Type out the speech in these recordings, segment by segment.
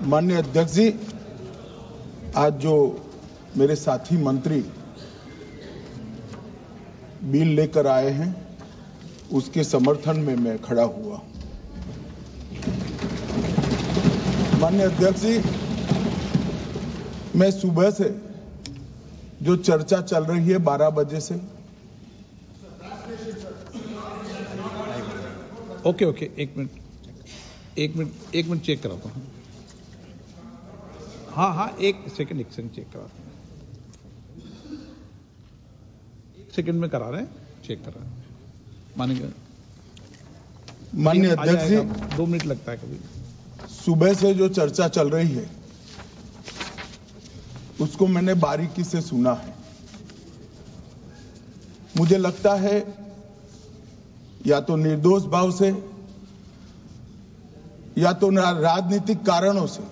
माननीय अध्यक्ष जी, आज जो मेरे साथी मंत्री बिल लेकर आए हैं उसके समर्थन में मैं खड़ा हुआ। माननीय अध्यक्ष जी, मैं सुबह से जो चर्चा चल रही है 12 बजे से, ओके एक मिनट चेक कराता हूँ। हाँ एक सेकंड चेक कराता हूँ। एक सेकंड में करा रहे हैं, चेक कर रहे हैं। माननीय अध्यक्ष जी, 2 मिनट लगता है कभी। सुबह से जो चर्चा चल रही है उसको मैंने बारीकी से सुना है। मुझे लगता है या तो निर्दोष भाव से या तो राजनीतिक कारणों से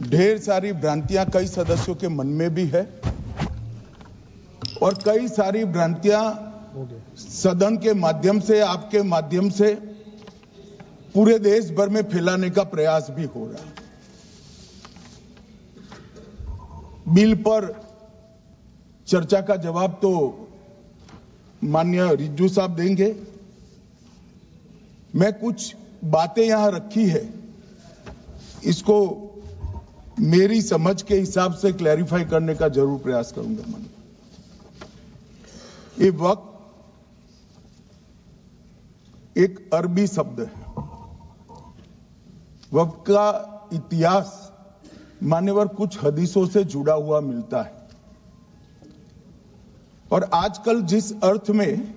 ढेर सारी भ्रांतियां कई सदस्यों के मन में भी है और कई सारी भ्रांतियां सदन के माध्यम से, आपके माध्यम से पूरे देश भर में फैलाने का प्रयास भी हो रहा है। बिल पर चर्चा का जवाब तो माननीय रिज्जू साहब देंगे। मैं कुछ बातें यहां रखी है, इसको मेरी समझ के हिसाब से क्लैरिफाई करने का जरूर प्रयास करूंगा। ये वक्त एक अरबी शब्द है। वक्त का इतिहास मान्यवर कुछ हदीसों से जुड़ा हुआ मिलता है और आजकल जिस अर्थ में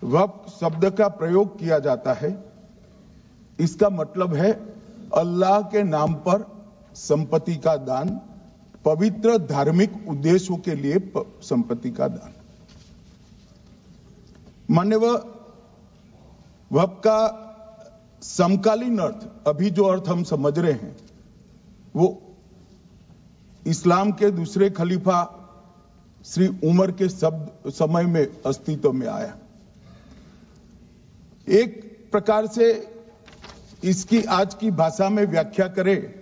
वक्त शब्द का प्रयोग किया जाता है, इसका मतलब है अल्लाह के नाम पर संपत्ति का दान, पवित्र धार्मिक उद्देश्यों के लिए संपत्ति का दान। मान्यवर वक्त का समकालीन अर्थ, अभी जो अर्थ हम समझ रहे हैं, वो इस्लाम के दूसरे खलीफा श्री उमर के समय में अस्तित्व में आया। एक प्रकार से इसकी आज की भाषा में व्याख्या करें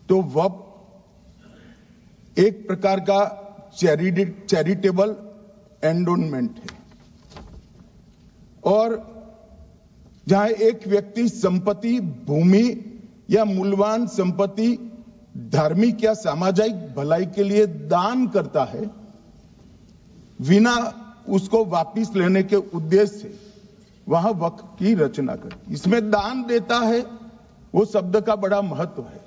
तो वक्फ एक प्रकार का चैरिटेबल एंडोनमेंट है और जहां एक व्यक्ति संपत्ति, भूमि या मूल्यवान संपत्ति धार्मिक या सामाजिक भलाई के लिए दान करता है बिना उसको वापस लेने के उद्देश्य से, वहां वक्फ की रचना करती। इसमें दान देता है, वो शब्द का बड़ा महत्व है।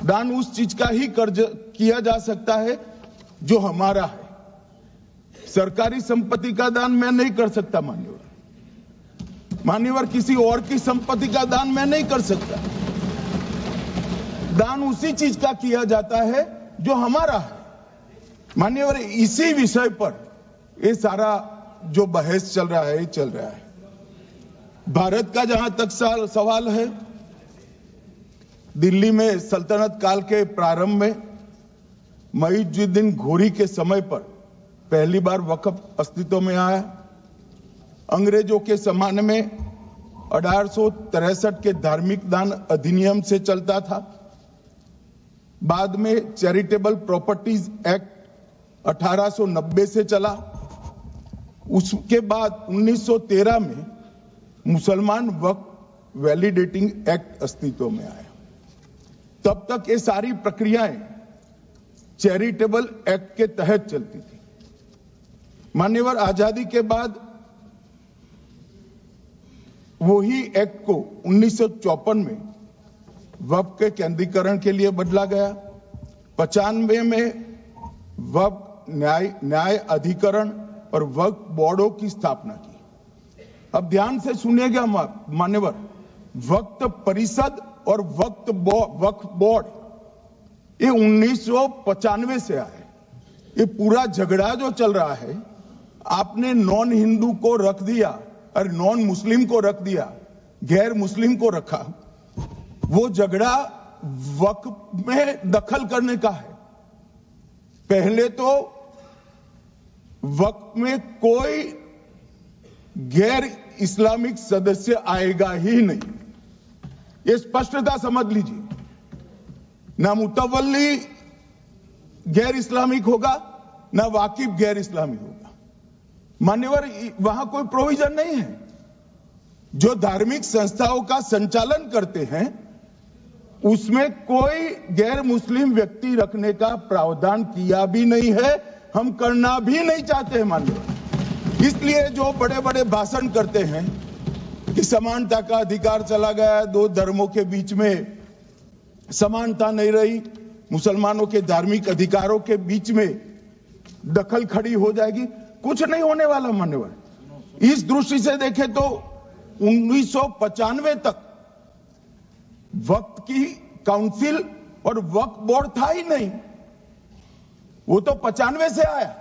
दान उस चीज का ही किया जा सकता है जो हमारा है। सरकारी संपत्ति का दान मैं नहीं कर सकता मान्यवर, किसी और की संपत्ति का दान मैं नहीं कर सकता। दान उसी चीज का किया जाता है जो हमारा है। मान्यवर, इसी विषय पर ये सारा जो बहस चल रहा है। भारत का जहां तक सवाल है, दिल्ली में सल्तनत काल के प्रारंभ में मुइज़्ज़ुद्दीन घोरी के समय पर पहली बार वक्फ अस्तित्व में आया। अंग्रेजों के जमाने में 1863 के धार्मिक दान अधिनियम से चलता था। बाद में चैरिटेबल प्रॉपर्टीज एक्ट 1890 से चला। उसके बाद 1913 में मुसलमान वक्फ वैलिडेटिंग एक्ट अस्तित्व में आया। तब तक ये सारी प्रक्रियाएं चैरिटेबल एक्ट के तहत चलती थी। मान्यवर, आजादी के बाद वही एक्ट को 1954 में वक्फ के केंद्रीकरण के लिए बदला गया। 95 में वक्फ न्याय अधिकरण और वक्फ बोर्डों की स्थापना की। अब ध्यान से सुनिएगा मान्यवर, वक्फ परिषद और वक्फ बोर्ड ये 1995 से आए। ये पूरा झगड़ा जो चल रहा है, आपने नॉन हिंदू को रख दिया और नॉन मुस्लिम को रख दिया, गैर मुस्लिम को रखा। वो झगड़ा वक्फ में दखल करने का है। पहले तो वक्फ में कोई गैर इस्लामिक सदस्य आएगा ही नहीं। ये स्पष्टता समझ लीजिए, ना मुतवल्ली गैर इस्लामिक होगा, ना वाकिफ गैर इस्लामिक होगा। मान्यवर, वहां कोई प्रोविजन नहीं है। जो धार्मिक संस्थाओं का संचालन करते हैं उसमें कोई गैर मुस्लिम व्यक्ति रखने का प्रावधान किया भी नहीं है, हम करना भी नहीं चाहते हैं मान्यवर। इसलिए जो बड़े बड़े भाषण करते हैं कि समानता का अधिकार चला गया, दो धर्मों के बीच में समानता नहीं रही, मुसलमानों के धार्मिक अधिकारों के बीच में दखल खड़ी हो जाएगी, कुछ नहीं होने वाला मान्यवर। इस दृष्टि से देखें तो 1995 तक वक्फ की काउंसिल और वक्फ बोर्ड था ही नहीं, वो तो 95 से आया।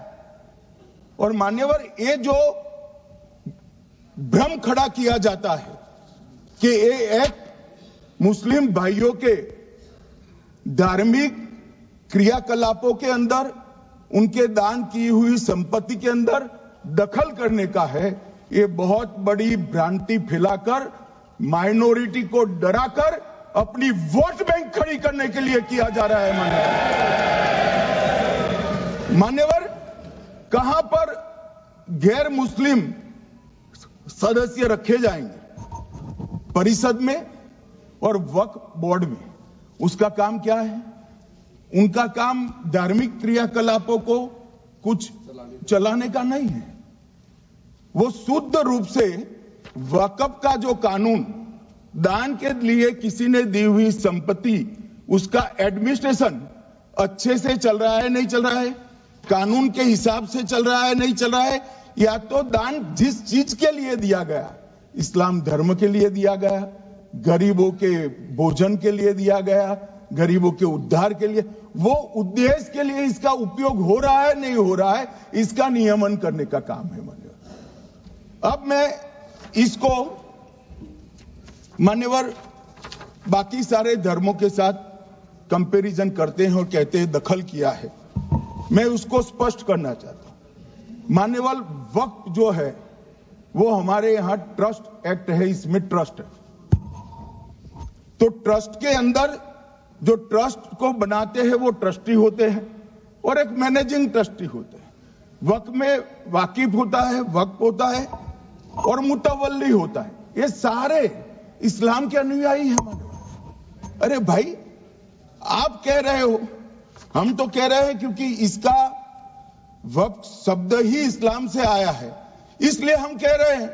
और मान्यवर, ये जो भ्रम खड़ा किया जाता है कि ये एक मुस्लिम भाइयों के धार्मिक क्रियाकलापों के अंदर, उनके दान की हुई संपत्ति के अंदर दखल करने का है, ये बहुत बड़ी भ्रांति फैलाकर माइनॉरिटी को डराकर अपनी वोट बैंक खड़ी करने के लिए किया जा रहा है मान्यवर। कहां पर गैर मुस्लिम सदस्य रखे जाएंगे? परिषद में और वक्फ बोर्ड में। उसका काम क्या है? उनका काम धार्मिक क्रियाकलापों को कुछ चलाने का नहीं है। वो शुद्ध रूप से वक्फ का जो कानून, दान के लिए किसी ने दी हुई संपत्ति, उसका एडमिनिस्ट्रेशन अच्छे से चल रहा है नहीं चल रहा है, कानून के हिसाब से चल रहा है नहीं चल रहा है, या तो दान जिस चीज के लिए दिया गया, इस्लाम धर्म के लिए दिया गया, गरीबों के भोजन के लिए दिया गया, गरीबों के उद्धार के लिए, वो उद्देश्य के लिए इसका उपयोग हो रहा है नहीं हो रहा है, इसका नियमन करने का काम है मान्यवर। अब मैं इसको मान्यवर बाकी सारे धर्मों के साथ कंपैरिजन करते हैं और कहते हैं दखल किया है, मैं उसको स्पष्ट करना चाहता हूं। मान्यवर, वक्फ जो है वो हमारे यहां ट्रस्ट एक्ट है, इसमें ट्रस्ट है। तो ट्रस्ट के अंदर जो ट्रस्ट को बनाते हैं वो ट्रस्टी होते हैं और एक मैनेजिंग ट्रस्टी होते हैं। वक्फ में वाकिफ होता है, वक्फ होता है और मुतवल्ली होता है। ये सारे इस्लाम के अनुयायी हैं मानव। अरे भाई, आप कह रहे हो, हम तो कह रहे हैं क्योंकि इसका वक्फ शब्द ही इस्लाम से आया है, इसलिए हम कह रहे हैं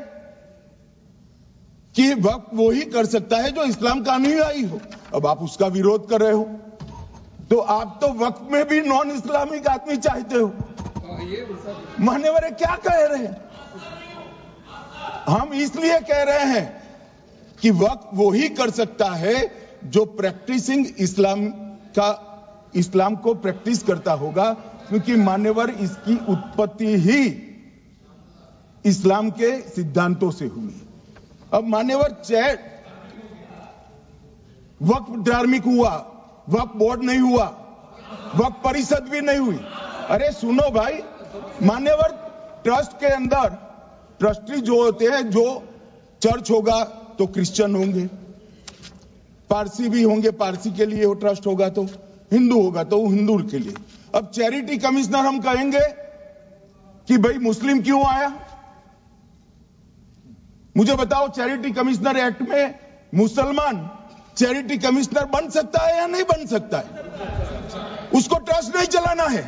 कि वक्फ वो ही कर सकता है जो इस्लाम का अनुयायी हो। अब आप उसका विरोध कर रहे हो तो आप तो वक्फ में भी नॉन इस्लामिक आदमी चाहते हो। मान्यवर, क्या कह रहे हैं? हम इसलिए कह रहे हैं कि वक्फ वो ही कर सकता है जो प्रैक्टिसिंग इस्लाम को प्रैक्टिस करता होगा, क्योंकि मान्यवर इसकी उत्पत्ति ही इस्लाम के सिद्धांतों से हुई। अब मान्यवर, वक्फ धार्मिक हुआ, वक्फ बोर्ड नहीं हुआ, वक्फ परिषद भी नहीं हुई। अरे सुनो भाई, मान्यवर, ट्रस्ट के अंदर ट्रस्टी जो होते हैं, जो चर्च होगा तो क्रिश्चियन होंगे, पारसी भी होंगे, पारसी के लिए वो ट्रस्ट होगा, तो हिंदू होगा तो हिंदू के लिए। अब चैरिटी कमिश्नर हम कहेंगे कि भाई मुस्लिम क्यों आया? मुझे बताओ, चैरिटी कमिश्नर एक्ट में मुसलमान चैरिटी कमिश्नर बन सकता है या नहीं बन सकता है? उसको ट्रस्ट नहीं चलाना है,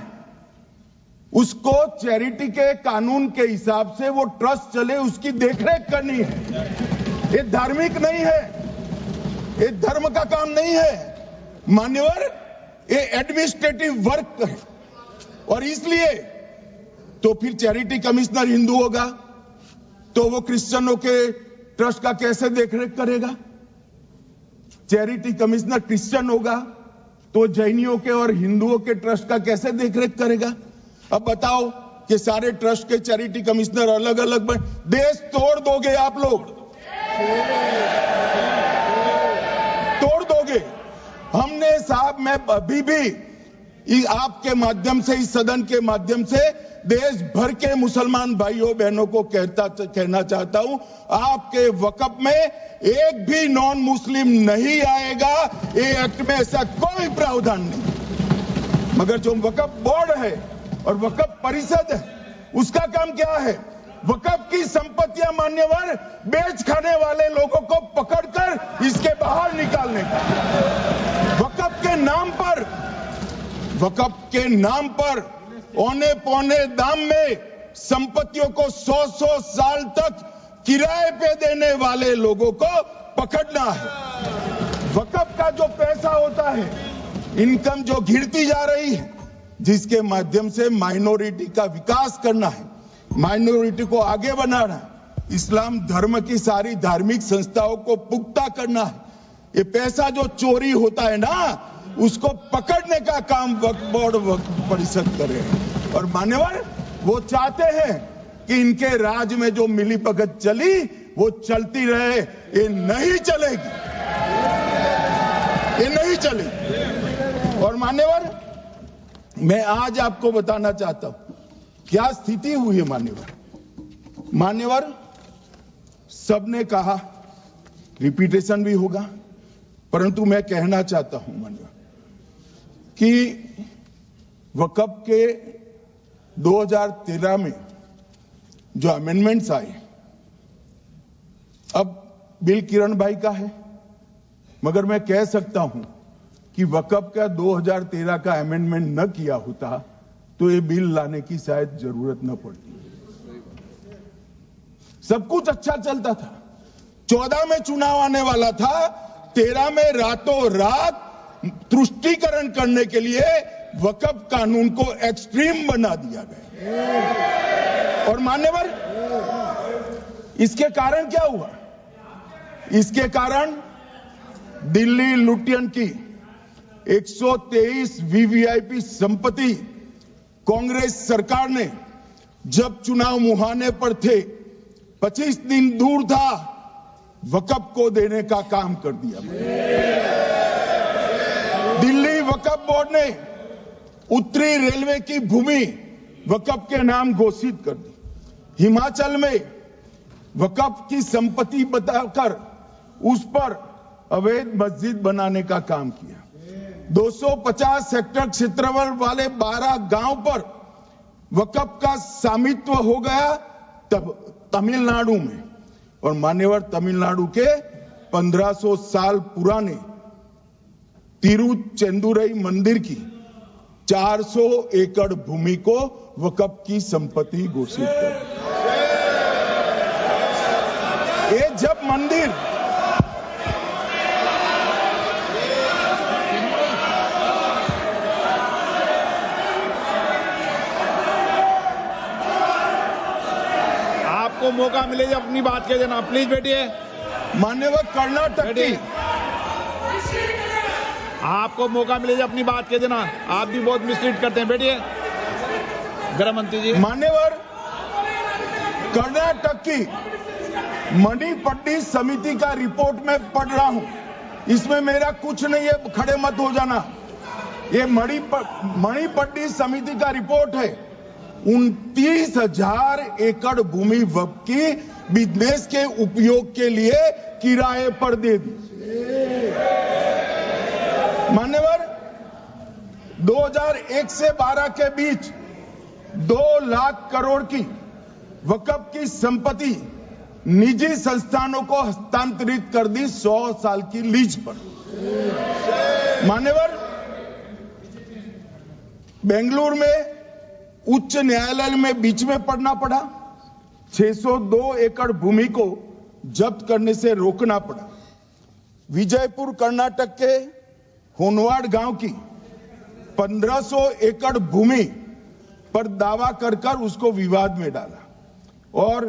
उसको चैरिटी के कानून के हिसाब से वो ट्रस्ट चले, उसकी देखरेख करनी है। ये धार्मिक नहीं है, ये धर्म का काम नहीं है मान्यवर, ये एडमिनिस्ट्रेटिव वर्क है। और इसलिए तो फिर चैरिटी कमिश्नर हिंदू होगा तो वो क्रिश्चियनों के ट्रस्ट का कैसे देखरेख करेगा? चैरिटी कमिश्नर क्रिश्चियन होगा तो जैनियों के और हिंदुओं के ट्रस्ट का कैसे देखरेख करेगा? अब बताओ कि सारे ट्रस्ट के चैरिटी कमिश्नर अलग अलग बन, देश तोड़ दोगे आप लोग, तोड़ दोगे। हमने साहब, मैं अभी भी आपके माध्यम से, इस सदन के माध्यम से देश भर के मुसलमान भाइयों बहनों को कहना चाहता हूं, आपके वक्फ में एक भी नॉन मुस्लिम नहीं आएगा। ये एक्ट में ऐसा कोई प्रावधान नहीं। मगर जो वक्फ बोर्ड है और वक्फ परिषद है, उसका काम क्या है? वक्फ की संपत्तियां मान्यवर बेच खाने वाले लोगों को पकड़कर इसके बाहर निकालने का। वक्फ के नाम पर औने पौने दाम में संपत्तियों को 100 साल तक किराए पे देने वाले लोगों को पकड़ना है। वक्फ का जो पैसा होता है, इनकम जो गिरती जा रही है, जिसके माध्यम से माइनॉरिटी का विकास करना है, माइनॉरिटी को आगे बढ़ाना है, इस्लाम धर्म की सारी धार्मिक संस्थाओं को पुख्ता करना है। ये पैसा जो चोरी होता है ना, उसको पकड़ने का काम वक्फ बोर्ड, वक्फ परिषद करे। और मान्यवर वो चाहते हैं कि इनके राज में जो मिलीभगत चली वो चलती रहे। ये नहीं चलेगी, ये नहीं चलेगी। और मान्यवर मैं आज आपको बताना चाहता हूं क्या स्थिति हुई है। मान्यवर सबने कहा, रिपीटेशन भी होगा, परंतु मैं कहना चाहता हूं मान्यवर कि वक्फ के 2013 में जो अमेंडमेंट्स आए, अब बिल किरण भाई का है, मगर मैं कह सकता हूं कि वक्फ का 2013 का अमेंडमेंट न किया होता तो ये बिल लाने की शायद जरूरत न पड़ती। सब कुछ अच्छा चलता था। 14 में चुनाव आने वाला था, 13 में रातों रात तुष्टीकरण करने के लिए वक्फ कानून को एक्सट्रीम बना दिया गया। और मान्यवर इसके कारण क्या हुआ? इसके कारण दिल्ली लुटियन की 123 वीवीआईपी संपत्ति कांग्रेस सरकार ने जब चुनाव मुहाने पर थे, 25 दिन दूर था, वक्फ को देने का काम कर दिया। दिल्ली वक्फ बोर्ड ने उत्तरी रेलवे की भूमि वक्फ के नाम घोषित कर दी। हिमाचल में वक्फ की संपत्ति बताकर उस पर अवैध मस्जिद बनाने का काम किया। 250 हेक्टेयर क्षेत्रफल वाले 12 गांव पर वक्फ का स्वामित्व हो गया तब तमिलनाडु में। और मान्यवर तमिलनाडु के 1500 साल पुराने तिरुचेंदुरई मंदिर की 400 एकड़ भूमि को वक्फ की संपत्ति घोषित कर। ये जब मंदिर आपको मौका मिले जब अपनी बात कह देना, प्लीज बैठिए। मान्यवर कर्नाटक की, आपको मौका मिले जब अपनी बात कह देना। आप भी बहुत मिसलीड करते हैं, बैठिए। गृह मंत्री जी। मान्यवर कर्नाटक की मणिपट्टी समिति का रिपोर्ट में पढ़ रहा हूं, इसमें मेरा कुछ नहीं है, खड़े मत हो जाना। ये मणिपट्टी समिति का रिपोर्ट है। 29,000 एकड़ भूमि वक्फ की बिजनेस के उपयोग के लिए किराए पर दे दी। मान्यवर 2001 से 12 के बीच 2 लाख करोड़ की वक्फ की संपत्ति निजी संस्थानों को हस्तांतरित कर दी 100 साल की लीज पर। मान्यवर बेंगलुरु में उच्च न्यायालय में बीच में पढ़ना पड़ा, 602 एकड़ भूमि को जब्त करने से रोकना पड़ा। विजयपुर कर्नाटक के होनवाड़ गांव की 1500 एकड़ भूमि पर दावा कर उसको विवाद में डाला और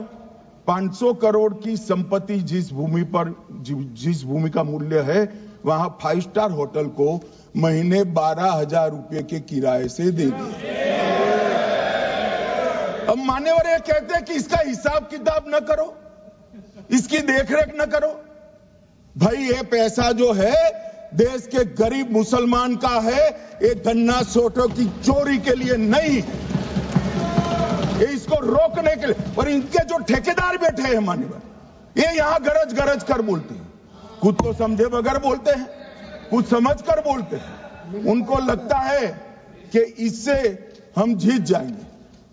500 करोड़ की संपत्ति जिस भूमि का मूल्य है वहां 5 स्टार होटल को महीने 12,000 रुपए के किराए से दे दिया। अब मान्यवर ये कहते हैं कि इसका हिसाब किताब न करो, इसकी देखरेख न करो। भाई ये पैसा जो है देश के गरीब मुसलमान का है, ये धन्ना सोटों की चोरी के लिए नहीं, ये इसको रोकने के लिए। और इनके जो ठेकेदार बैठे हैं मान्यवर, ये यहां गरज गरज कर बोलते हैं, खुद तो समझे बगैर बोलते हैं, कुछ समझ कर बोलते हैं। उनको लगता है कि इससे हम जीत जाएंगे।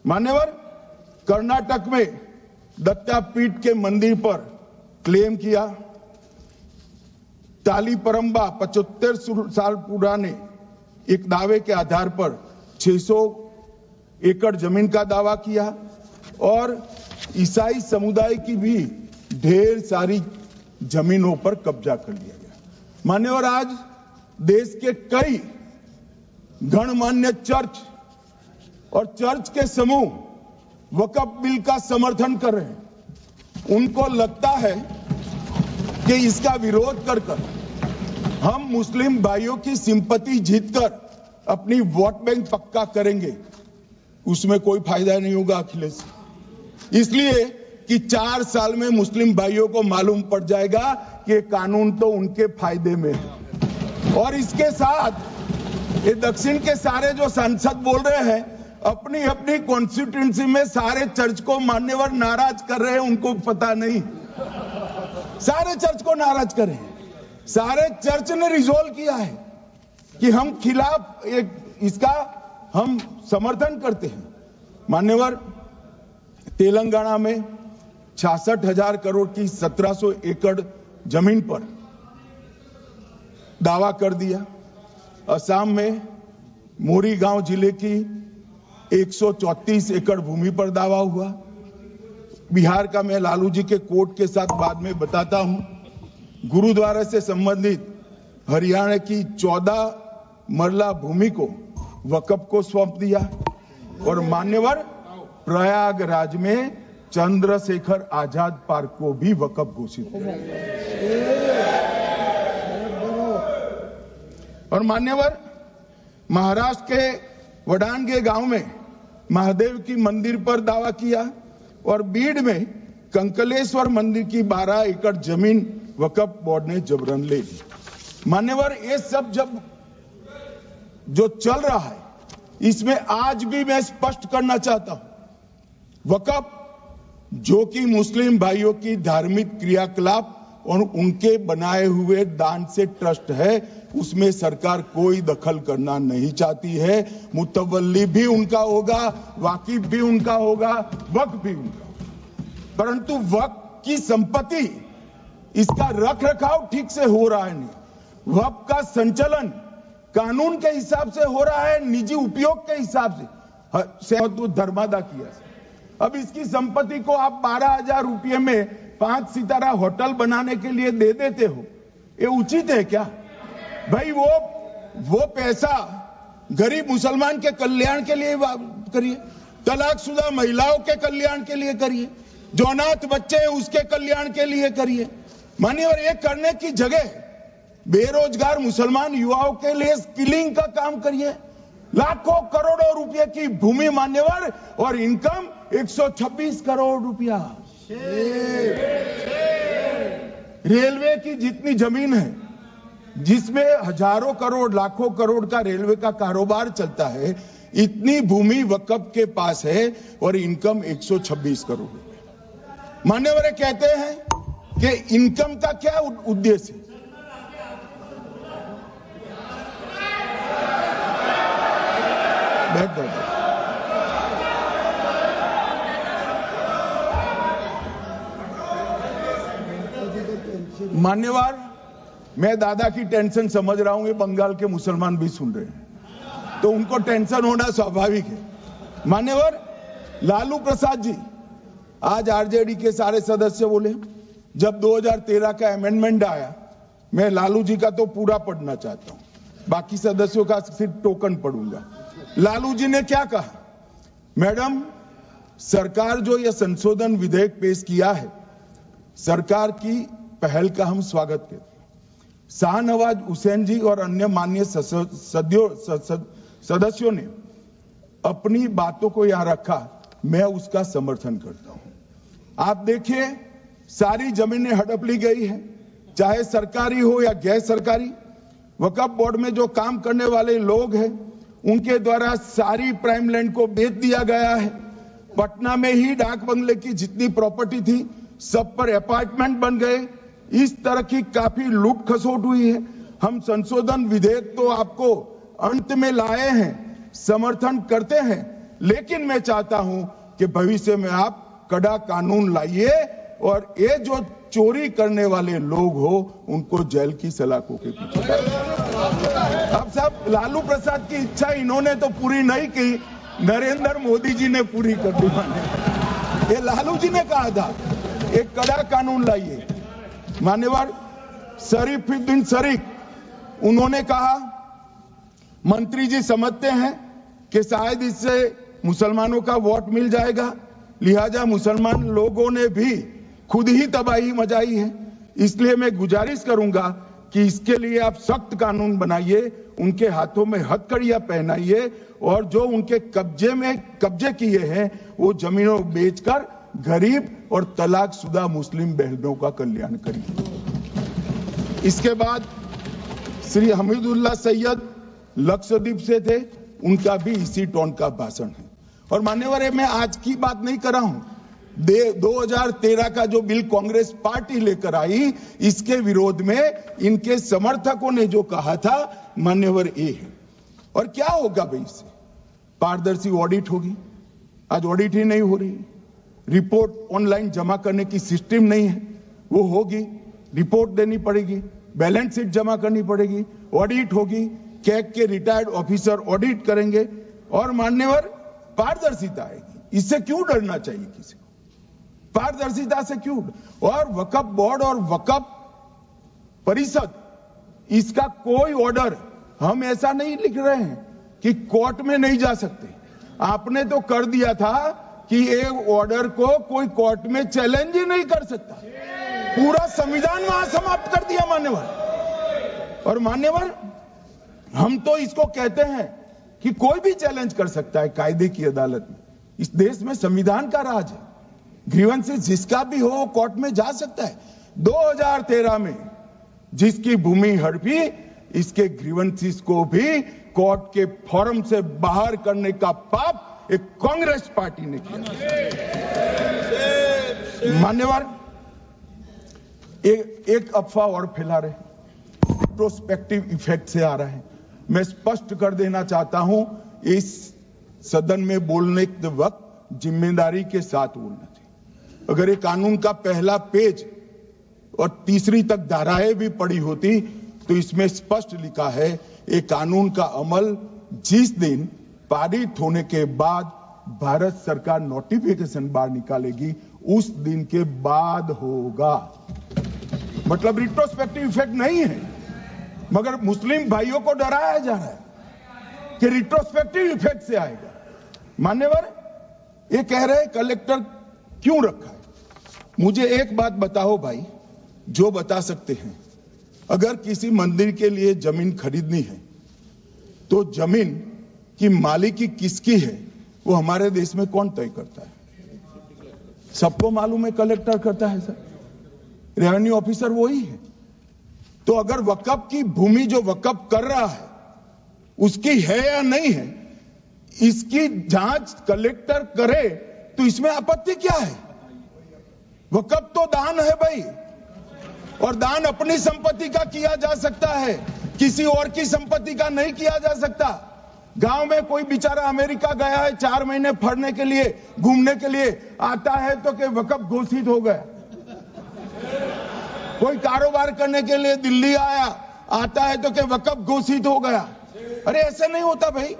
मान्यवर, कर्नाटक में दत्तापीठ के मंदिर पर क्लेम किया, तालीपरंबा 75 साल पुराने एक दावे के आधार पर 600 एकड़ जमीन का दावा किया और ईसाई समुदाय की भी ढेर सारी जमीनों पर कब्जा कर लिया गया। मान्यवर, आज देश के कई गणमान्य चर्च और चर्च के समूह वक्फ बिल का समर्थन कर रहे हैं। उनको लगता है कि इसका विरोध कर हम मुस्लिम भाइयों की सिंपैथी जीतकर अपनी वोट बैंक पक्का करेंगे। उसमें कोई फायदा नहीं होगा अखिलेश, इसलिए कि 4 साल में मुस्लिम भाइयों को मालूम पड़ जाएगा कि कानून तो उनके फायदे में है। और इसके साथ ये दक्षिण के सारे जो सांसद बोल रहे हैं, अपनी अपनी कॉन्स्टिट्यूएंसी में सारे चर्च को मान्यवर नाराज कर रहे हैं, उनको पता नहीं, सारे चर्च को नाराज कर रहे हैं। सारे चर्च ने रिजोल्व किया है कि हम खिलाफ इसका हम समर्थन करते हैं। मान्यवर, तेलंगाना में 66,000 करोड़ की 1700 एकड़ जमीन पर दावा कर दिया। असम में मोरीगांव जिले की 134 एकड़ भूमि पर दावा हुआ। बिहार का मैं लालू जी के कोर्ट के साथ बाद में बताता हूं। गुरुद्वारा से संबंधित हरियाणा की 14 मरला भूमि को वक्फ को सौंप दिया। और मान्यवर, प्रयागराज में चंद्रशेखर आजाद पार्क को भी वक्फ घोषित किया। और मान्यवर, महाराष्ट्र के वडानगे गांव में महादेव की मंदिर पर दावा किया और बीड में कंकलेश्वर मंदिर की 12 एकड़ जमीन वक्फ बोर्ड ने जबरन ले ली। मान्यवर, ये सब जब जो चल रहा है, इसमें आज भी मैं स्पष्ट करना चाहता हूं, वक्फ जो कि मुस्लिम भाइयों की धार्मिक क्रियाकलाप और उनके बनाए हुए दान से ट्रस्ट है, उसमें सरकार कोई दखल करना नहीं चाहती है। मुतवल्ली भी उनका होगा, वाकिफ भी उनका होगा, वक्फ भी उनका होगा। परंतु वक्फ की संपत्ति, इसका रख रखाव ठीक से हो रहा है नहीं। वक्फ का संचालन कानून के हिसाब से हो रहा है, निजी उपयोग के हिसाब से धर्मादा किया। अब इसकी संपत्ति को आप 12,000 रुपये में 5 सितारा होटल बनाने के लिए दे देते हो, ये उचित है क्या भाई? वो पैसा गरीब मुसलमान के कल्याण के लिए करिए, तलाकशुदा महिलाओं के कल्याण के लिए करिए, जो अनाथ बच्चे हैं उसके कल्याण के लिए करिए। मान्यवर, ये करने की जगह बेरोजगार मुसलमान युवाओं के लिए स्किलिंग का काम करिए। लाखों करोड़ों रुपए की भूमि मान्यवर, और इनकम 126 करोड़ रुपया। रेलवे की जितनी जमीन है, जिसमें हजारों करोड़ लाखों करोड़ का रेलवे का कारोबार चलता है, इतनी भूमि वक्फ के पास है और इनकम 126 करोड़ रुपए। मान्यवर कहते हैं कि इनकम का क्या उद्देश्य है? मान्यवर, मैं दादा की टेंशन समझ रहा हूं, ये बंगाल के मुसलमान भी सुन रहे हैं, तो उनको टेंशन होना स्वाभाविक है। मान्यवर, लालू प्रसाद जी, आज आरजेडी के सारे सदस्य बोले, जब 2013 का अमेंडमेंट आया, मैं लालू जी का तो पूरा पढ़ना चाहता हूं, बाकी सदस्यों का सिर्फ टोकन पढ़ूंगा। लालू जी ने क्या कहा? मैडम, सरकार जो यह संशोधन विधेयक पेश किया है, सरकार की पहल का हम स्वागत करते हैं। शाहनवाज हुसैन जी और अन्य माननीय सदस्यों ने अपनी बातों को यहां रखा, मैं उसका समर्थन करता हूं। आप देखिए, सारी जमीनें हड़प ली गई है, चाहे सरकारी हो या गैर सरकारी। वक्फ बोर्ड में जो काम करने वाले लोग हैं उनके द्वारा सारी प्राइम लैंड को बेच दिया गया है। पटना में ही डाक बंगले की जितनी प्रॉपर्टी थी सब पर अपार्टमेंट बन गए। इस तरह की काफी लूट खसोट हुई है। हम संशोधन विधेयक तो आपको अंत में लाए हैं, समर्थन करते हैं, लेकिन मैं चाहता हूं कि भविष्य में आप कड़ा कानून लाइए और ये जो चोरी करने वाले लोग हो उनको जेल की सलाखों के पीछे। अब साहब लालू प्रसाद की इच्छा इन्होंने तो पूरी नहीं की, नरेंद्र मोदी जी ने पूरी कर दी। ये लालू जी ने कहा था एक कड़ा कानून लाइए। मान्यवर शरीफुद्दीन शरीफ उन्होंने कहा मंत्री जी समझते हैं कि शायद इससे मुसलमानों का वोट मिल जाएगा, लिहाजा मुसलमान लोगों ने भी खुद ही तबाही मचाई है, इसलिए मैं गुजारिश करूंगा कि इसके लिए आप सख्त कानून बनाइए, उनके हाथों में हथकड़ियां पहनाइए और जो उनके कब्जे किए हैं वो जमीनों बेचकर गरीब और तलाकशुदा मुस्लिम बहनों का कल्याण करिए। इसके बाद श्री हमीदुल्लाह सैयद लक्षद्वीप से थे, उनका भी इसी टोन का भाषण है। और मान्यवर मैं आज की बात नहीं कर रहा हूं, 2013 का जो बिल कांग्रेस पार्टी लेकर आई इसके विरोध में इनके समर्थकों ने जो कहा था मान्यवर ये है। और क्या होगा भाई इससे? पारदर्शी ऑडिट होगी, आज ऑडिट ही नहीं हो रही, रिपोर्ट ऑनलाइन जमा करने की सिस्टम नहीं है, वो होगी, रिपोर्ट देनी पड़ेगी, बैलेंस शीट जमा करनी पड़ेगी, ऑडिट होगी, कैग के रिटायर्ड ऑफिसर ऑडिट करेंगे और मान्यवर पारदर्शिता आएगी। इससे क्यों डरना चाहिए किसी को? पारदर्शिता से क्यों? और वक्फ बोर्ड और वक्फ परिषद इसका कोई ऑर्डर हम ऐसा नहीं लिख रहे हैं कि कोर्ट में नहीं जा सकते। आपने तो कर दिया था कि एक ऑर्डर को कोई कोर्ट में चैलेंज ही नहीं कर सकता, पूरा संविधान वहां समाप्त कर दिया मान्यवर। और मान्यवर हम तो इसको कहते हैं कि कोई भी चैलेंज कर सकता है कायदे की अदालत में। इस देश में संविधान का राज है, ग्रीवेंसेस जिसका भी हो कोर्ट में जा सकता है। 2013 में जिसकी भूमि हड़पी इसके ग्रीवेंसेस को भी कोर्ट के फोरम से बाहर करने का पाप एक कांग्रेस पार्टी ने किया। मान्यवर एक अफवाह और फैला रहे, प्रोस्पेक्टिव इफेक्ट से आ रहा है। मैं स्पष्ट कर देना चाहता हूं, इस सदन में बोलने के वक्त जिम्मेदारी के साथ बोलना चाहिए। अगर ये कानून का पहला पेज और तीसरी तक धाराएं भी पड़ी होती तो इसमें स्पष्ट लिखा है ये कानून का अमल जिस दिन पारित होने के बाद भारत सरकार नोटिफिकेशन बाहर निकालेगी उस दिन के बाद होगा। मतलब रिट्रोस्पेक्टिव इफेक्ट नहीं है, मगर मुस्लिम भाइयों को डराया जा रहा है कि रिट्रोस्पेक्टिव इफेक्ट से आएगा। मान्यवर ये कह रहे कलेक्टर क्यों रखा है? मुझे एक बात बताओ भाई, जो बता सकते हैं, अगर किसी मंदिर के लिए जमीन खरीदनी है तो जमीन की मालिकी किसकी है वो हमारे देश में कौन तय करता है? सबको मालूम है, कलेक्टर करता है सर, रेवेन्यू ऑफिसर वही है। तो अगर वक्फ की भूमि जो वक्फ कर रहा है उसकी है या नहीं है, इसकी जांच कलेक्टर करे तो इसमें आपत्ति क्या है? वक्फ तो दान है भाई, और दान अपनी संपत्ति का किया जा सकता है, किसी और की संपत्ति का नहीं किया जा सकता। गांव में कोई बेचारा अमेरिका गया है 4 महीने पढ़ने के लिए, घूमने के लिए, आता है तो कि वक्फ घोषित हो गया। कोई कारोबार करने के लिए दिल्ली आया, आता है तो कि वक्फ घोषित हो गया। अरे ऐसे नहीं होता भाई,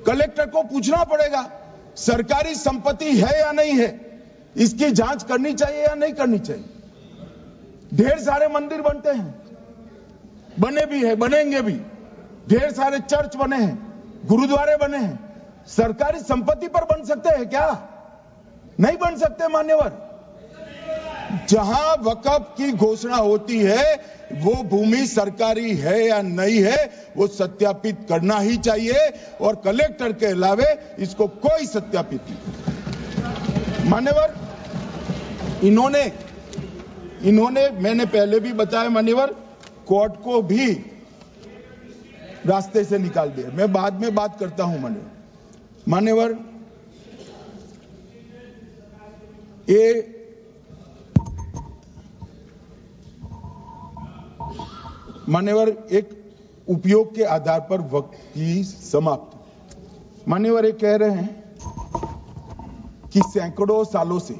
कलेक्टर को पूछना पड़ेगा सरकारी संपत्ति है या नहीं है, इसकी जांच करनी चाहिए या नहीं करनी चाहिए। ढेर सारे मंदिर बनते हैं, बने भी है, बनेंगे भी, ढेर सारे चर्च बने हैं, गुरुद्वारे बने हैं, सरकारी संपत्ति पर बन सकते हैं क्या? नहीं बन सकते मान्यवर। जहां वक्फ की घोषणा होती है वो भूमि सरकारी है या नहीं है वो सत्यापित करना ही चाहिए, और कलेक्टर के अलावे इसको कोई सत्यापित नहीं। मान्यवर इन्होंने मैंने पहले भी बताया मान्यवर, कोर्ट को भी रास्ते से निकाल दिया। मैं बाद में बात करता हूं मान्यवर। ये मान्यवर एक उपयोग के आधार पर वक्त की समाप्ति। मान्यवर ये कह रहे हैं कि सैकड़ों सालों से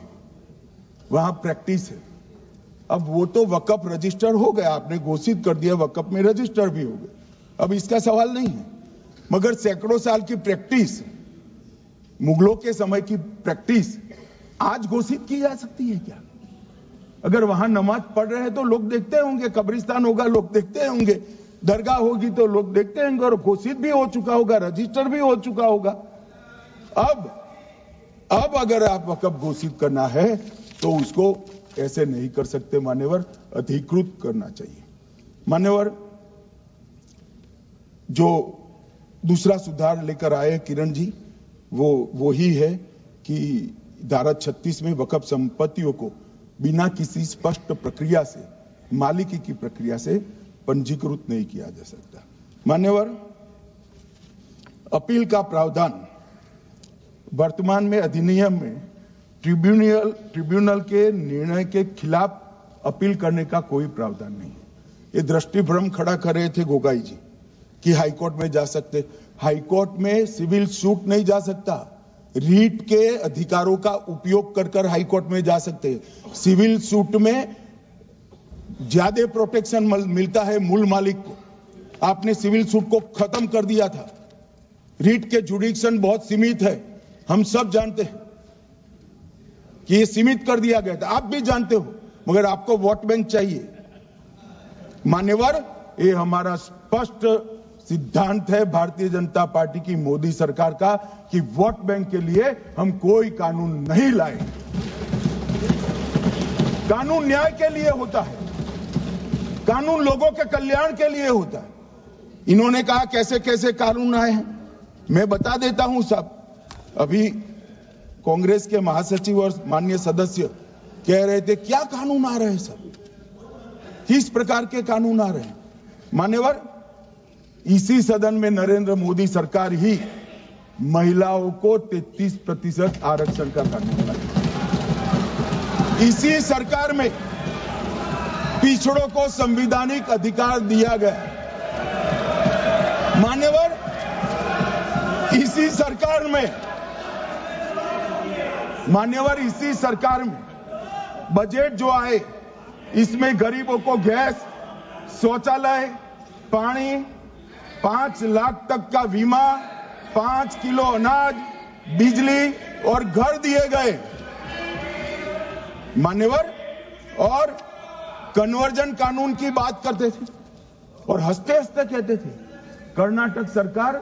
वहां प्रैक्टिस है। अब वो तो वक्फ रजिस्टर हो गया, आपने घोषित कर दिया, वक्फ में रजिस्टर भी हो गए, अब इसका सवाल नहीं है। मगर सैकड़ों साल की प्रैक्टिस, मुगलों के समय की प्रैक्टिस आज घोषित की जा सकती है क्या? अगर वहां नमाज पढ़ रहे हैं तो लोग देखते होंगे, कब्रिस्तान होगा लोग देखते होंगे, दरगाह होगी तो लोग देखते होंगे, और घोषित भी हो चुका होगा, रजिस्टर भी हो चुका होगा। अब अगर आप वक्फ घोषित करना है तो उसको ऐसे नहीं कर सकते मान्यवर, अधिकृत करना चाहिए। मान्यवर, जो दूसरा सुधार लेकर आए किरण जी, वो ही है कि धारा 36 में वक्फ संपत्तियों को बिना किसी स्पष्ट प्रक्रिया से, मालिकी की प्रक्रिया से पंजीकृत नहीं किया जा सकता। मान्यवर, अपील का प्रावधान वर्तमान में अधिनियम में ट्रिब्यूनल के निर्णय के खिलाफ अपील करने का कोई प्रावधान नहीं है। ये दृष्टिभ्रम खड़ा कर रहे थे गोगाई जी कि हाईकोर्ट में जा सकते। हाईकोर्ट में सिविल सूट नहीं जा सकता, रीट के अधिकारों का उपयोग कर हाईकोर्ट में जा सकते हैं। सिविल सूट में ज्यादा प्रोटेक्शन मिलता है मूल मालिक को। आपने सिविल सूट को खत्म कर दिया था। रीट के जुडिक्शन बहुत सीमित है, हम सब जानते हैं कि ये सीमित कर दिया गया था, आप भी जानते हो, मगर आपको वोट बैंक चाहिए। मान्यवर, ये हमारा स्पष्ट सिद्धांत है भारतीय जनता पार्टी की, मोदी सरकार का, कि वोट बैंक के लिए हम कोई कानून नहीं लाए। कानून न्याय के लिए होता है, कानून लोगों के कल्याण के लिए होता है। इन्होंने कहा कैसे कैसे कानून आए हैं, मैं बता देता हूं सब। अभी कांग्रेस के महासचिव और माननीय सदस्य कह रहे थे क्या कानून आ रहे हैं, सब किस प्रकार के कानून आ रहे हैं। मान्यवर, इसी सदन में नरेंद्र मोदी सरकार ही महिलाओं को 33% आरक्षण का कानून लाए। इसी सरकार में पिछड़ों को संवैधानिक अधिकार दिया गया। मान्यवर, इसी सरकार में बजट जो आए, इसमें गरीबों को गैस, शौचालय, पानी, 5 लाख तक का बीमा, 5 किलो अनाज, बिजली और घर दिए गए। मान्यवर, और कन्वर्जन कानून की बात करते थे और हंसते हंसते कहते थे कर्नाटक सरकार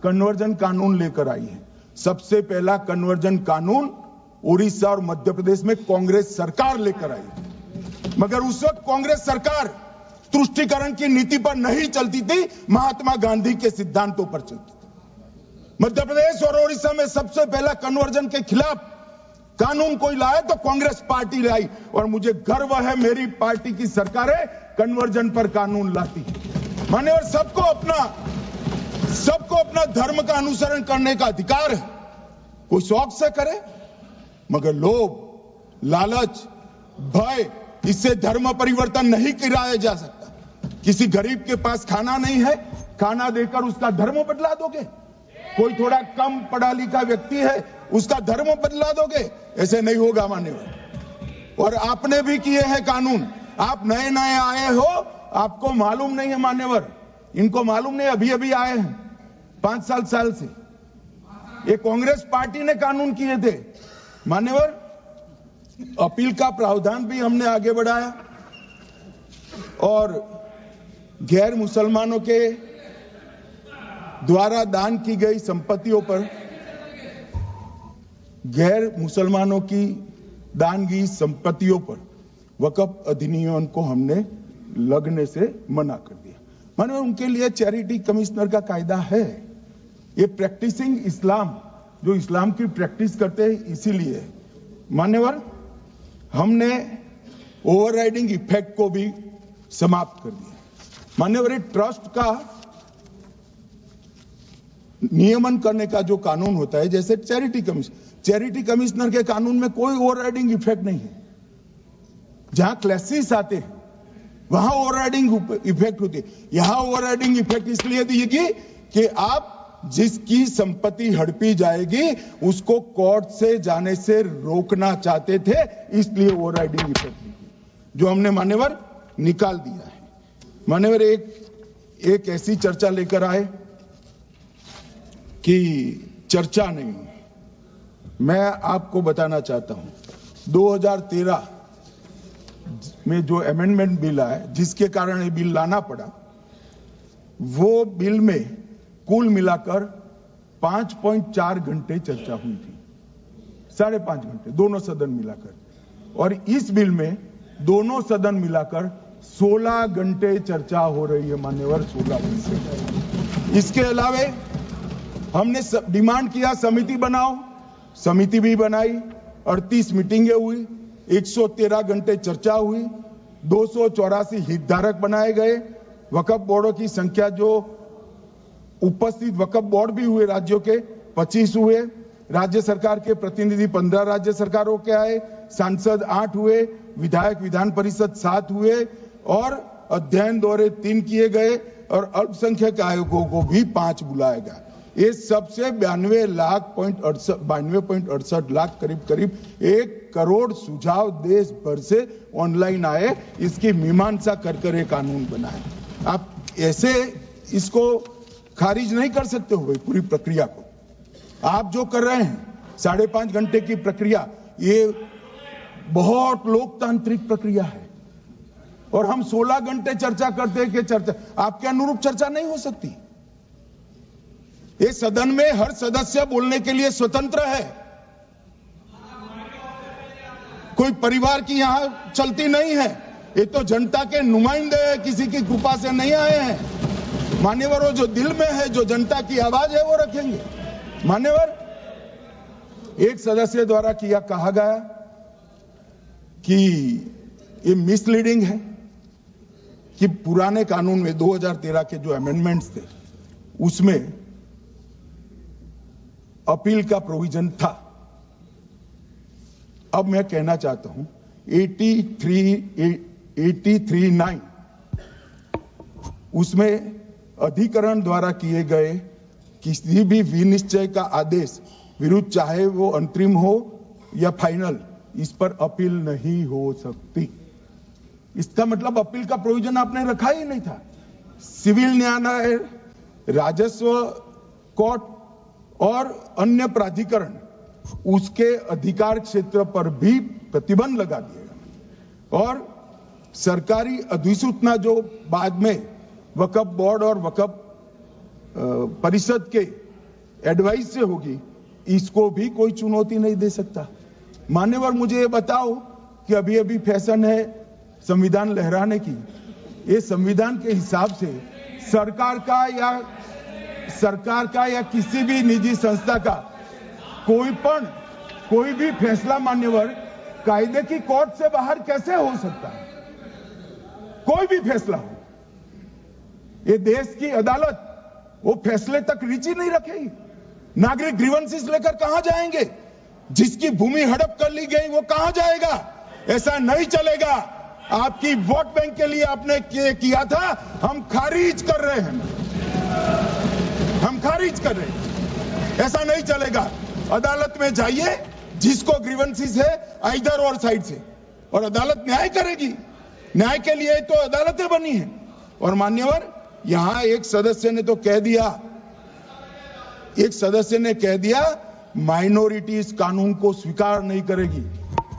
कन्वर्जन कानून लेकर आई है। सबसे पहला कन्वर्जन कानून उड़ीसा और मध्य प्रदेश में कांग्रेस सरकार लेकर आई, मगर उस वक्त कांग्रेस सरकार तुष्टीकरण की नीति पर नहीं चलती थी, महात्मा गांधी के सिद्धांतों पर चलती थी। मध्य प्रदेश और उड़ीसा में सबसे पहला कन्वर्जन के खिलाफ कानून कोई लाया तो कांग्रेस पार्टी लाई, और मुझे गर्व है मेरी पार्टी की सरकारें कन्वर्जन पर कानून लाती है। मान्यवर, सबको अपना धर्म का अनुसरण करने का अधिकार है, कोई शौक से करे, मगर लोभ, लालच, भय, इससे धर्म परिवर्तन नहीं कराया जा सकता। किसी गरीब के पास खाना नहीं है, खाना देकर उसका धर्म बदला दोगे? कोई थोड़ा कम पढ़ा लिखा व्यक्ति है, उसका धर्म बदला दोगे? ऐसे नहीं होगा मान्यवर। और आपने भी किए हैं कानून, आप नए नए आए हो, आपको मालूम नहीं है मान्यवर, इनको मालूम नहीं, अभी अभी आए हैं 5 साल से। ये कांग्रेस पार्टी ने कानून किए थे मान्यवर। अपील का प्रावधान भी हमने आगे बढ़ाया, और गैर मुसलमानों के द्वारा दान की गई संपत्तियों पर, गैर मुसलमानों की दान की संपत्तियों पर वक्फ अधिनियम को हमने लगने से मना कर दिया। मानो उनके लिए चैरिटी कमिश्नर का कायदा है। ये प्रैक्टिसिंग इस्लाम, जो इस्लाम की प्रैक्टिस करते हैं, इसीलिए मान्यवर हमने ओवरराइडिंग इफेक्ट को भी समाप्त कर दिया। मान्यवर, ट्रस्ट का नियमन करने का जो कानून होता है, जैसे चैरिटी कमिश्नर के कानून में कोई ओवरराइडिंग इफेक्ट नहीं है। जहां क्लासेस आते हैं वहां ओवरराइडिंग इफेक्ट होती है। यहां ओवरराइडिंग इफेक्ट इसलिए देगी कि आप जिसकी संपत्ति हड़पी जाएगी उसको कोर्ट से जाने से रोकना चाहते थे, इसलिए ओवरराइडिंग इफेक्ट जो हमने मान्यवर निकाल दिया है। मान्यवर एक ऐसी चर्चा लेकर आए कि चर्चा नहीं, मैं आपको बताना चाहता हूं 2013 में जो अमेंडमेंट बिल आया जिसके कारण ये बिल लाना पड़ा, वो बिल में कुल मिलाकर 5.4 घंटे चर्चा हुई थी, 5.5 घंटे दोनों सदन मिलाकर, और इस बिल में दोनों सदन मिलाकर 16 घंटे चर्चा हो रही है मान्यवर, 16 घंटे। इसके अलावे हमने डिमांड किया समिति बनाओ, समिति भी बनाई, 38 मीटिंगें हुई, 113 घंटे चर्चा हुई, 284 हितधारक बनाए गए, वक्फ बोर्डों की संख्या जो उपस्थित वक्फ बोर्ड भी हुए राज्यों के 25 हुए, राज्य सरकार के प्रतिनिधि 15 राज्य सरकारों के आए, सांसद 8 हुए, विधायक विधान परिषद 7 हुए, और अध्ययन दौरे 3 किए गए, और अल्पसंख्यक आयोगों को भी 5 बुलाया गया। ये सबसे 92.68 लाख करीब 1 करोड़ सुझाव देश भर से ऑनलाइन आए, इसकी मीमांसा कर ये कानून बना है। आप ऐसे इसको खारिज नहीं कर सकते हो भाई, पूरी प्रक्रिया को आप जो कर रहे हैं 5.5 घंटे की प्रक्रिया, ये बहुत लोकतांत्रिक प्रक्रिया है, और हम 16 घंटे चर्चा करते हैं कि चर्चा आपके अनुरूप चर्चा नहीं हो सकती। ये सदन में हर सदस्य बोलने के लिए स्वतंत्र है, कोई परिवार की यहां चलती नहीं है, ये तो जनता के नुमाइंदे हैं, किसी की कृपा से नहीं आए हैं। मान्यवर, वो जो दिल में है, जो जनता की आवाज है, वो रखेंगे। मान्यवर, एक सदस्य द्वारा कहा गया कि ये मिसलीडिंग है कि पुराने कानून में 2013 के जो अमेंडमेंट्स थे उसमें अपील का प्रोविजन था। अब मैं कहना चाहता हूं 83(9) उसमें अधिकरण द्वारा किए गए किसी भी विनिश्चय का आदेश विरुद्ध, चाहे वो अंतरिम हो या फाइनल, इस पर अपील नहीं हो सकती। इसका मतलब अपील का प्रोविजन आपने रखा ही नहीं था। सिविल न्यायालय, राजस्व कोर्ट और अन्य प्राधिकरण उसके अधिकार क्षेत्र पर भी प्रतिबंध लगा दिया, और सरकारी अधिसूचना जो बाद में वक्फ बोर्ड और वक्फ परिषद के एडवाइस से होगी, इसको भी कोई चुनौती नहीं दे सकता। मान्यवर, मुझे ये बताओ कि अभी अभी फैशन है संविधान लहराने की, ये संविधान के हिसाब से सरकार का या किसी भी निजी संस्था का कोई भी फैसला मान्यवर कायदे की कोर्ट से बाहर कैसे हो सकता है? कोई भी फैसला हो, ये देश की अदालत वो फैसले तक रुचि नहीं रखेगी। नागरिक ग्रीवेंसेस लेकर कहां जाएंगे? जिसकी भूमि हड़प कर ली गई वो कहां जाएगा? ऐसा नहीं चलेगा। आपकी वोट बैंक के लिए आपने किया था, हम खारिज कर रहे हैं, हम खारिज कर रहे हैं। ऐसा नहीं चलेगा। अदालत में जाइए, जिसको ग्रीवेंसेस है इधर और साइड से, और अदालत न्याय करेगी। न्याय के लिए तो अदालतें बनी है। और मान्यवर, यहां एक सदस्य ने कह दिया माइनॉरिटी इस कानून को स्वीकार नहीं करेगी।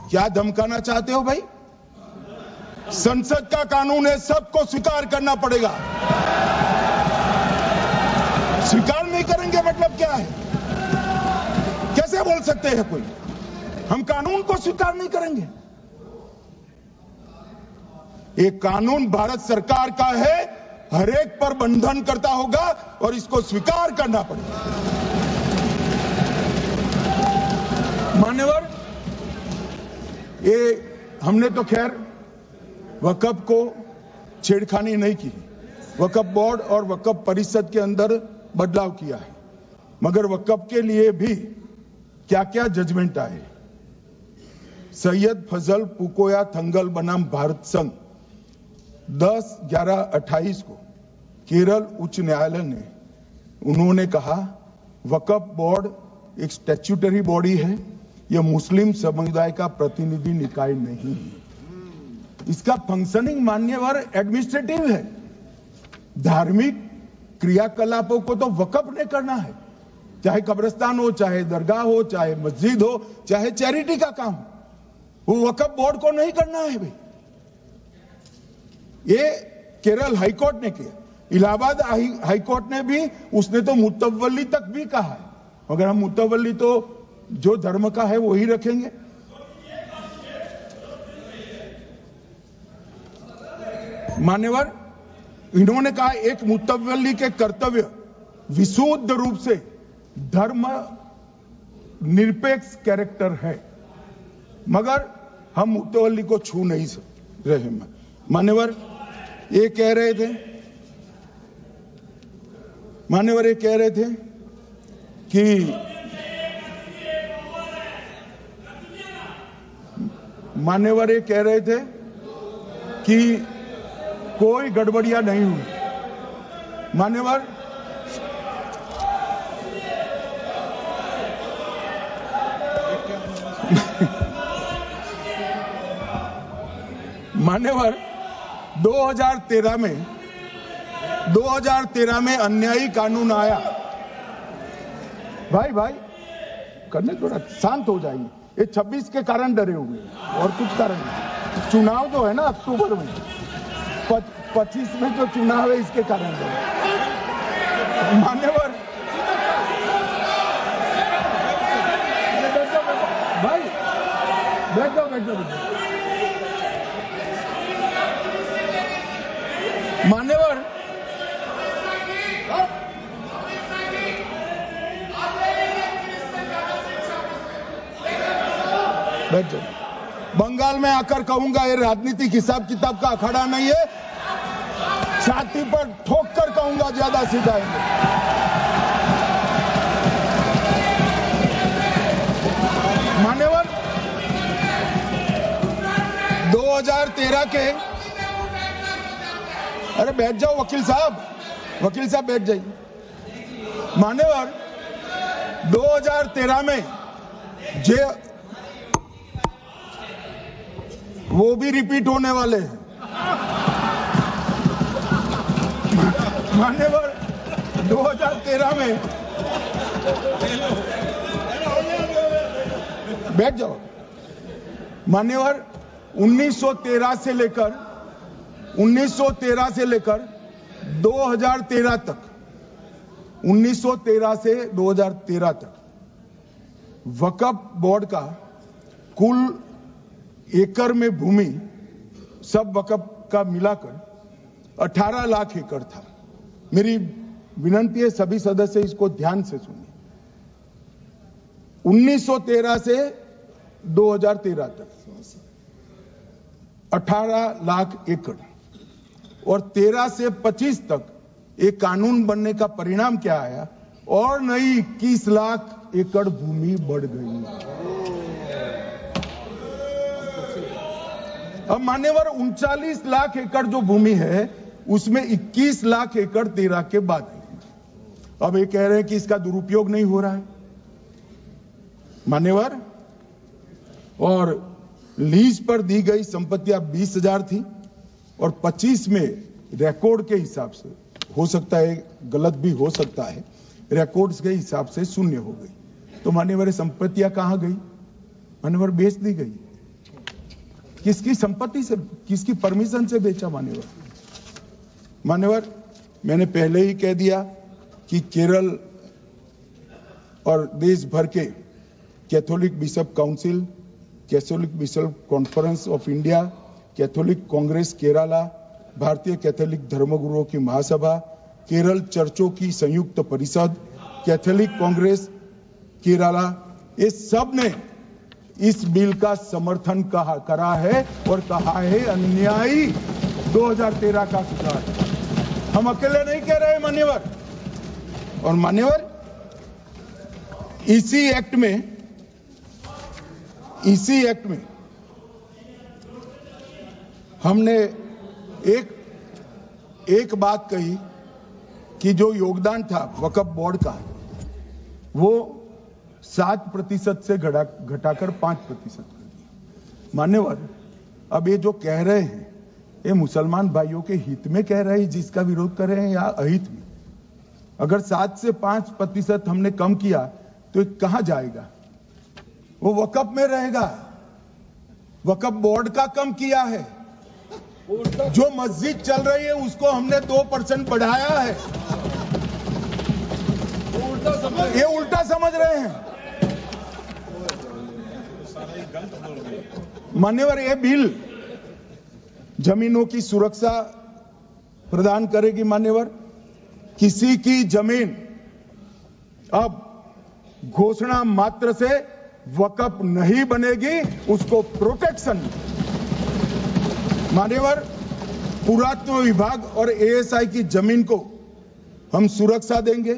क्या धमकाना चाहते हो भाई? संसद का कानून है, सबको स्वीकार करना पड़ेगा। स्वीकार नहीं करेंगे मतलब क्या है? कैसे बोल सकते हैं कोई? हम कानून को स्वीकार नहीं करेंगे। ये कानून भारत सरकार का है, हर एक पर बंधन करता होगा और इसको स्वीकार करना पड़ेगा। मान्यवर, ये हमने तो खैर वक्फ को छेड़खानी नहीं की, वक्फ बोर्ड और वक्फ परिषद के अंदर बदलाव किया है। मगर वक्फ के लिए भी क्या क्या जजमेंट आए। सैयद फजल पुकोया थंगल बनाम भारत संघ 10/11/28 को केरल उच्च न्यायालय ने उन्होंने कहा वक्फ बोर्ड एक स्टैट्यूटरी बॉडी है, यह मुस्लिम समुदाय का प्रतिनिधि निकाय नहीं है। इसका फंक्शनिंग मान्यवर एडमिनिस्ट्रेटिव है। धार्मिक क्रियाकलापों को तो वक्फ ने करना है, चाहे कब्रिस्तान हो, चाहे दरगाह हो, चाहे मस्जिद हो, चाहे चैरिटी का काम, वो वक्फ बोर्ड को नहीं करना है भाई। ये केरल हाईकोर्ट ने किया। इलाहाबाद हाईकोर्ट ने भी, उसने तो मुतवल्ली तक भी कहा है, मगर हम मुतवल्ली तो जो धर्म का है वही रखेंगे। मान्यवर, इन्होंने कहा एक मुतवल्ली के कर्तव्य विशुद्ध रूप से धर्म निरपेक्ष कैरेक्टर है, मगर हम मुतवल्ली को छू नहीं रहे। मान्यवर ये कह रहे थे कि मान्यवर ये कह रहे थे कि कोई गड़बड़ियां नहीं हुई। मान्यवर मान्यवर 2013 में अन्यायी कानून आया। भाई करने थोड़ा शांत हो जाइए। ये 26 के कारण डरे हुए हैं और कुछ कारण नहीं। चुनाव जो है ना अक्टूबर में, 25 में जो चुनाव है इसके कारण डरे। मान्यवर भाई बैठ जाओ। मान्यवर बैठ जाओ। बंगाल में आकर कहूंगा ये राजनीतिक हिसाब किताब का अखाड़ा नहीं है, छाती पर ठोक कर कहूंगा ज्यादा सीधा है। मान्यवर 2013 के, अरे बैठ जाओ वकील साहब बैठ जाइए। मान्यवर 2013 में वो भी रिपीट होने वाले हैं। मान्यवर 2013 में बैठ जाओ। मान्यवर 1913 से लेकर 2013 तक 1913 से 2013 तक वक्फ बोर्ड का कुल एकड़ में भूमि सब वक्फ का मिलाकर 18 लाख एकड़ था। मेरी विनंती है सभी सदस्य इसको ध्यान से सुनिए। 1913 से 2013 तक 18 लाख एकड़ और 13 से 25 तक एक कानून बनने का परिणाम क्या आया, और नई 21 लाख एकड़ भूमि बढ़ गई। अब मान्यवर 39 लाख एकड़ जो भूमि है उसमें 21 लाख एकड़ 13 के बाद है। अब ये कह रहे हैं कि इसका दुरुपयोग नहीं हो रहा है। मान्यवर, और लीज पर दी गई संपत्तियां 20,000 थी और 25 में रिकॉर्ड के हिसाब से, हो सकता है गलत भी हो सकता है, रिकॉर्ड्स के हिसाब से शून्य हो गई। तो मान्यवर संपत्तियां कहां गई? मान्यवर बेच दी गई। किसकी संपत्ति से, किसकी परमिशन से बेचा? मान्यवर मैंने पहले ही कह दिया कि केरल और देश भर के Catholic bishop council, Catholic bishop conference of India, Catholic Congress Kerala, भारतीय कैथोलिक धर्मगुरुओं की महासभा, केरल चर्चों की संयुक्त परिषद, कैथोलिक कांग्रेस केरला, ये सब ने इस बिल का समर्थन करा है और कहा है अन्यायी 2013 का सुधार। हम अकेले नहीं कह रहे मान्यवर। और मान्यवर इसी एक्ट में हमने एक बात कही कि जो योगदान था वक्फ बोर्ड का वो 7% से घटाकर 5% कर दिया। मान्यवर, अब ये जो कह रहे हैं ये मुसलमान भाइयों के हित में कह रहे हैं जिसका विरोध कर रहे हैं या अहित में? अगर 7 से 5% हमने कम किया तो ये कहां जाएगा? वो वक्फ में रहेगा। वक्फ बोर्ड का कम किया है। जो मस्जिद चल रही है उसको हमने 2% बढ़ाया है। ये उल्टा समझ रहे हैं। मान्यवर, ये बिल जमीनों की सुरक्षा प्रदान करेगी। मान्यवर, किसी की जमीन अब घोषणा मात्र से वक्फ नहीं बनेगी, उसको प्रोटेक्शन। मान्यवर, पुरातत्व विभाग और एएसआई की जमीन को हम सुरक्षा देंगे।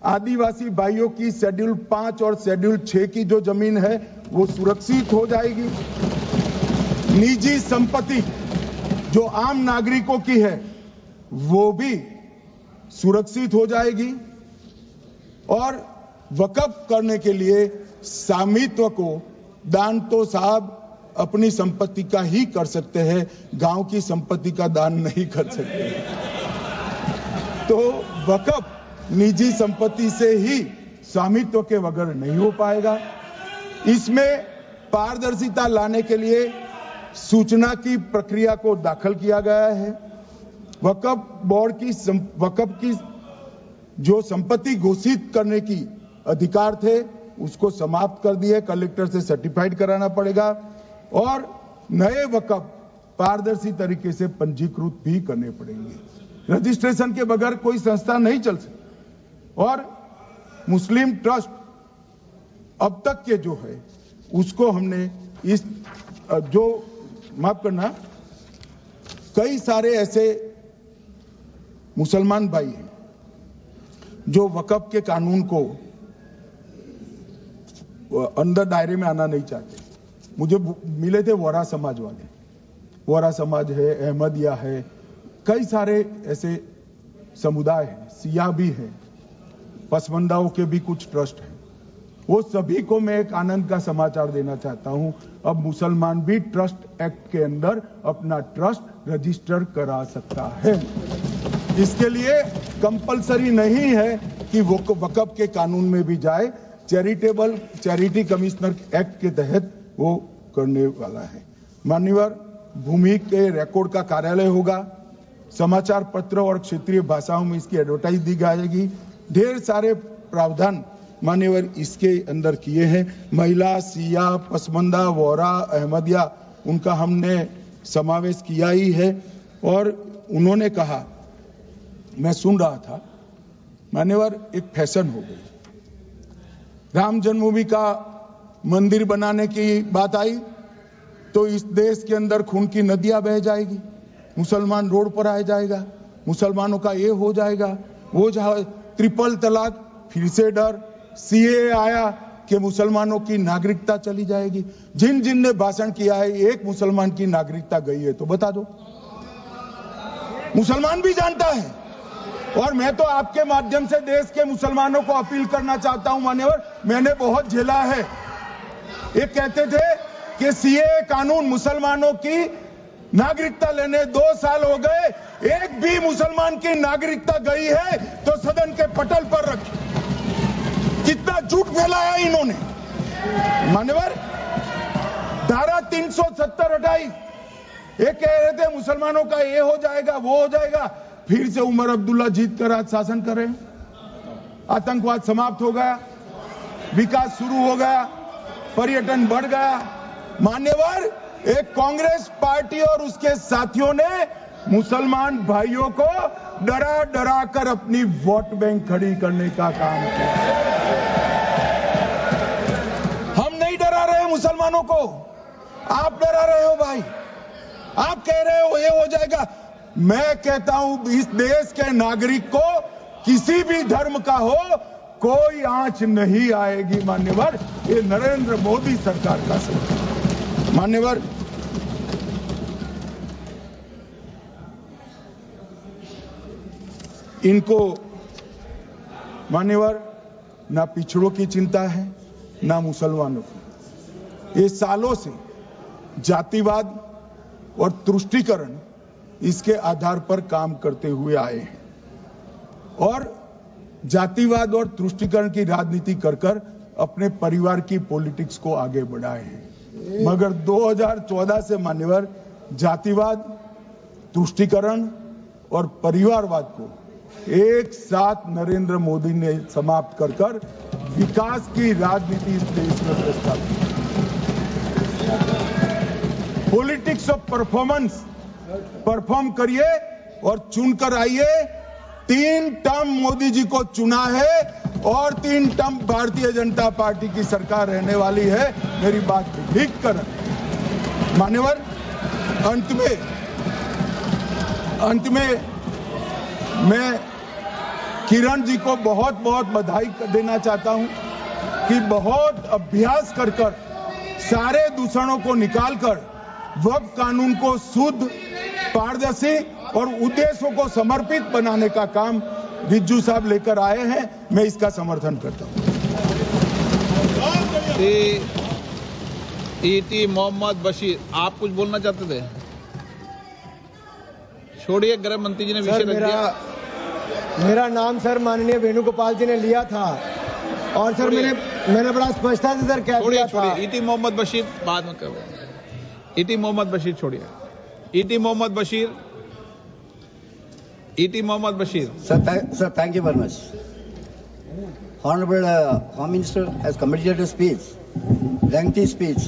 आदिवासी भाइयों की शेड्यूल 5 और शेड्यूल 6 की जो जमीन है वो सुरक्षित हो जाएगी। निजी संपत्ति जो आम नागरिकों की है वो भी सुरक्षित हो जाएगी। और वक्फ करने के लिए स्वामित्व को दान तो साहब अपनी संपत्ति का ही कर सकते हैं, गांव की संपत्ति का दान नहीं कर सकते। तो वक्फ निजी संपत्ति से ही स्वामित्व के बगैर नहीं हो पाएगा। इसमें पारदर्शिता लाने के लिए सूचना की प्रक्रिया को दाखिल किया गया है। वक्फ बोर्ड की वक्फ की जो संपत्ति घोषित करने की अधिकार थे उसको समाप्त कर दिए। कलेक्टर से सर्टिफाइड कराना पड़ेगा और नए वक्फ पारदर्शी तरीके से पंजीकृत भी करने पड़ेंगे। रजिस्ट्रेशन के बगैर कोई संस्था नहीं चल सकती। और मुस्लिम ट्रस्ट अब तक के जो है उसको हमने इस जो माफ करना, कई सारे ऐसे मुसलमान भाई हैं जो वक्फ के कानून को अंदर दायरे में आना नहीं चाहते। मुझे मिले थे वोरा समाज वाले, वोरा समाज है, अहमदिया है, कई सारे ऐसे समुदाय हैं, सिया भी है, पसमंदाओं के भी कुछ ट्रस्ट हैं। वो सभी को मैं एक आनंद का समाचार देना चाहता हूं, अब मुसलमान भी ट्रस्ट एक्ट के अंदर अपना ट्रस्ट रजिस्टर करा सकता है। इसके लिए कंपलसरी नहीं है कि वो वक्फ के कानून में भी जाए, चैरिटी कमिश्नर एक्ट के तहत वो करने वाला है। मान्यवर, भूमि के रिकॉर्ड का कार्यालय होगा, समाचार पत्र और क्षेत्रीय भाषाओं में इसकी एडवर्टाइज दी जाएगी। ढेर सारे प्रावधान मान्यवर इसके अंदर किए हैं। महिला, सिया, पसमंदा, वोरा, अहमदिया, उनका हमने समावेश किया ही है। और उन्होंने कहा, मैं सुन रहा था, मान्यवर एक फैशन हो गई। राम जन्मभूमि का मंदिर बनाने की बात आई तो इस देश के अंदर खून की नदियां बह जाएगी, मुसलमान रोड पर आ जाएगा, मुसलमानों का ये हो जाएगा, वो ट्रिपल तलाक, फिर से डर, सीए आया कि मुसलमानों की नागरिकता चली जाएगी। जिन जिन ने भाषण किया है, एक मुसलमान की नागरिकता गई है तो बता दो। मुसलमान भी जानता है। और मैं तो आपके माध्यम से देश के मुसलमानों को अपील करना चाहता हूं, मान्यवर, मैंने बहुत झेला है। ये कहते थे कि सीए कानून मुसलमानों की नागरिकता लेने 2 साल हो गए, एक भी मुसलमान की नागरिकता गई है तो सदन के पटल पर रखी। कितना झूठ फैलाया इन्होंने। मान्यवर, धारा 370 हटाई। ये कह रहे थे मुसलमानों का ये हो जाएगा, वो हो जाएगा। फिर से उमर अब्दुल्ला जीत कर आज शासन कर रहे हैं। आतंकवाद समाप्त हो गया, विकास शुरू हो गया, पर्यटन बढ़ गया। मान्यवर, एक कांग्रेस पार्टी और उसके साथियों ने मुसलमान भाइयों को डरा डरा कर अपनी वोट बैंक खड़ी करने का काम किया। हम नहीं डरा रहे मुसलमानों को, आप डरा रहे हो भाई। आप कह रहे हो ये हो जाएगा। मैं कहता हूं इस देश के नागरिक को, किसी भी धर्म का हो, कोई आंच नहीं आएगी मान्यवर। ये नरेंद्र मोदी सरकार का सरकार। मान्यवर, इनको मान्यवर ना पिछड़ों की चिंता है ना मुसलमानों की। ये सालों से जातिवाद और तुष्टीकरण इसके आधार पर काम करते हुए आए हैं और जातिवाद और तुष्टीकरण की राजनीति कर कर अपने परिवार की पॉलिटिक्स को आगे बढ़ाए हैं। मगर 2014 से मान्यवर जातिवाद, तुष्टीकरण और परिवारवाद को एक साथ नरेंद्र मोदी ने समाप्त कर कर विकास की राजनीति इस देश में प्रस्तावित की। पॉलिटिक्स ऑफ परफॉर्मेंस, परफॉर्म करिए और चुनकर आइए। 3 टर्म मोदी जी को चुना है और 3 टर्म भारतीय जनता पार्टी की सरकार रहने वाली है। मेरी बात ठीक कर मान्यवर, अंत में मैं किरण जी को बहुत बहुत बधाई देना चाहता हूं कि बहुत अभ्यास कर सारे दूषणों को निकालकर वक्फ कानून को शुद्ध, पारदर्शी और उद्देश्यों को समर्पित बनाने का काम रिज्जू साहब लेकर आए हैं। मैं इसका समर्थन करता हूं। ईटी मोहम्मद बशीर, आप कुछ बोलना चाहते थे? छोड़िए, गृह मंत्री जी ने विषय रख दिया। मेरा नाम सर माननीय वेणुगोपाल जी ने लिया था और सर मैंने बड़ा स्पष्टता से सर कह दिया था। ईटी मोहम्मद बशीर बाद में करो। ईटी मोहम्मद बशीर छोड़िए। ET Mohammed Basheer. Sir, thank you very much. Honorable Home Minister has completed a speech, lengthy speech.